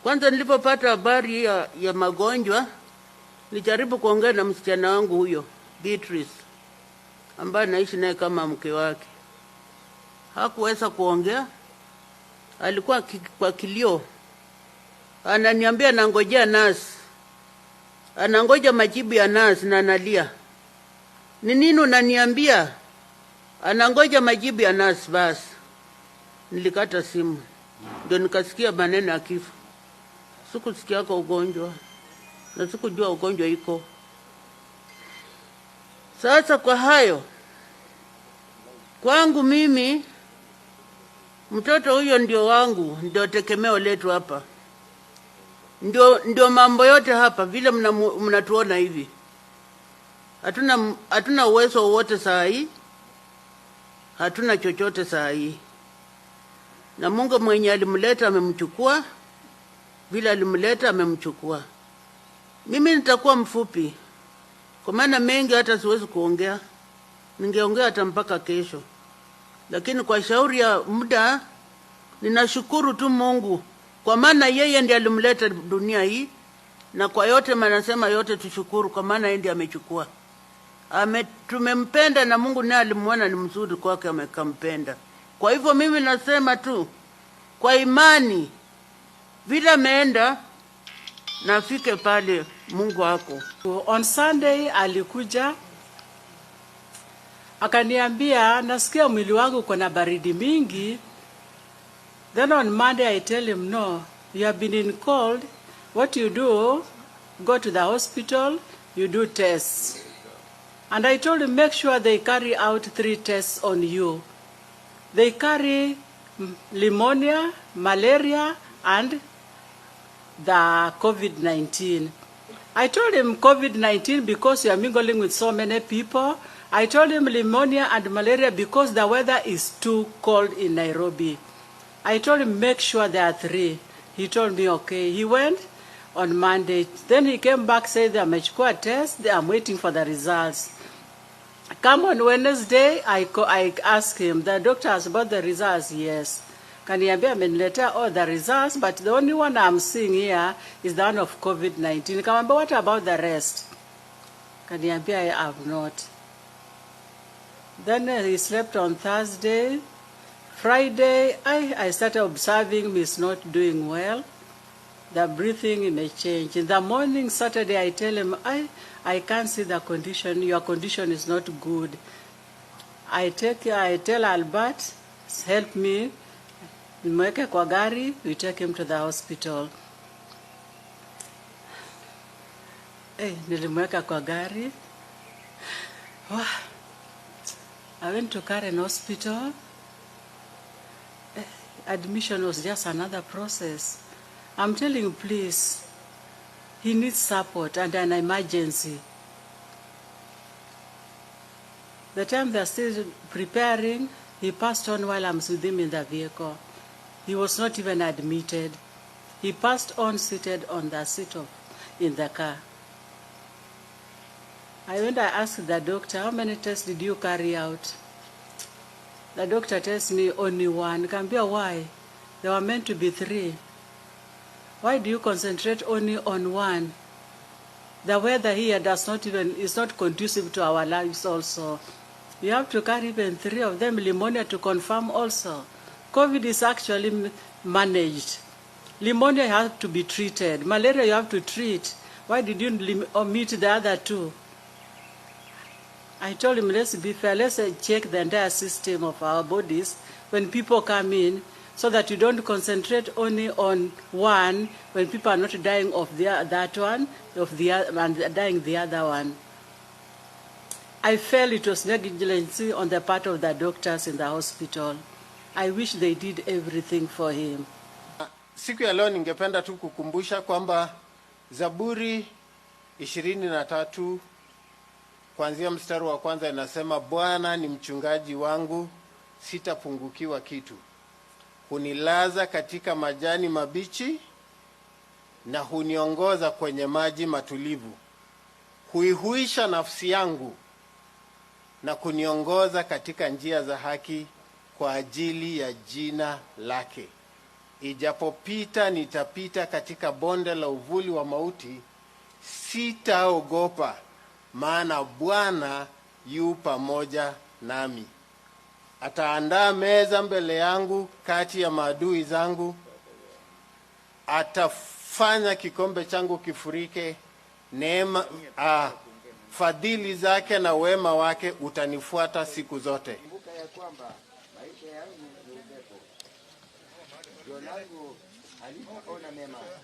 Kwanza nilipopata habari ya magonjwa, nilijaribu kuongea na msichana wangu huyo, Beatrice, ambaye naishi naye kama mke wake. Hakuweza kuongea. Alikuwa kwa kilio. Ananiambia nangojea nasi. Anangoja majibu ya nasi na analia. Ni nini unaniambia? Anangoja majibu ya nasi basi. Nilikata simu. Ndio nikasikia maneno ya kifo. Sikusikia kwa ugonjwa. Na sikujua ugonjwa iko. Sasa kwa hayo, kwangu mimi, mtoto huyo ndio wangu, ndio tegemeo letu hapa. Ndio mambo yote hapa, vile mnatuona hivi. Hatuna uwezo wote saa hii. Hatuna chochote saa hii. Na Mungu mwenye alimleta amemchukua, vile alimleta amemchukua. Mimi nitakuwa mfupi. Kwa maana mengi hata siwezi kuongea. Ningeongea hata mpaka kesho. Lakini kwa shauri ya muda, ninashukuru tu Mungu. Kwa maana yeye ndiye alimleta dunia hii. Na kwa yote manasema yote tushukuru, kwa maana yeye ndiye amechukua. Tumempenda na Mungu naye alimuona ni mzuri kwake amekampenda. Kwa hivyo mimi nasema tu, kwa imani, vile ameenda, nafike pale Mungu wako. On Sunday alikuja akaniambia nasikia mwili wangu kuna baridi mingi. Then on Monday I tell him, no, you have been in cold. What you do, go to the hospital, you do tests. And I told him, make sure they carry out 3 tests on you. They carry pneumonia, malaria, and the COVID-19. I told him COVID-19 because you are mingling with so many people. I told him pneumonia and malaria because the weather is too cold in Nairobi. I told him make sure there are 3. He told me okay. He went on Monday. Then he came back, said they amechukua test. I'm waiting for the results. Come on Wednesday, I asked him, the doctor asked about the results. Yes. Kaniambia ameniletea all the results, but the only one I'm seeing here is the one of COVID-19. Nikamwambia, what about the rest? Kaniambia, I have not. Then he slept on Thursday. Friday, I started observing he's not doing well. The breathing may change. In the morning, Saturday, I tell him, I can't see the condition. Your condition is not good. I tell Albert, help me. Nimweke kwa gari, we take him to the hospital. Nilimweka kwa gari. I went to Karen Hospital. Admission was just another process. I'm telling you, please, he needs support and an emergency. The time they're still preparing, he passed on while I'm with him in the vehicle. He was not even admitted. He passed on seated on the seat in the car. I asked the doctor, how many tests did you carry out? The doctor tells me only 1. Nikamwambia, why? There were meant to be 3. Why do you concentrate only on 1? The weather here is not conducive to our lives also. You have to carry even 3 of them, pneumonia to confirm also. COVID is actually managed. Pneumonia has to be treated. Malaria you have to treat. Why did you omit the other 2? I told him, let's be fair. Let's check the entire system of our bodies when people come in, so that you don't concentrate only on 1 when people are not dying of that one, and dying the other one. I felt it was negligence on the part of the doctors in the hospital. I wish they did everything for him. Siku ya leo ningependa tu kukumbusha kwamba Zaburi 23 kuanzia mstari wa 1 inasema, Bwana ni mchungaji wangu, sitapungukiwa kitu. Hunilaza katika majani mabichi na huniongoza kwenye maji matulivu. Huihuisha nafsi yangu na kuniongoza katika njia za haki kwa ajili ya jina lake. Ijapopita nitapita katika bonde la uvuli wa mauti, sitaogopa, maana Bwana yu pamoja nami. Ataandaa meza mbele yangu kati ya maadui zangu. Atafanya kikombe changu kifurike. Neema, fadhili zake na wema wake utanifuata siku zote. Kumbuka ya kwamba maisha yangu ni upepo. Jua langu halitaona mema.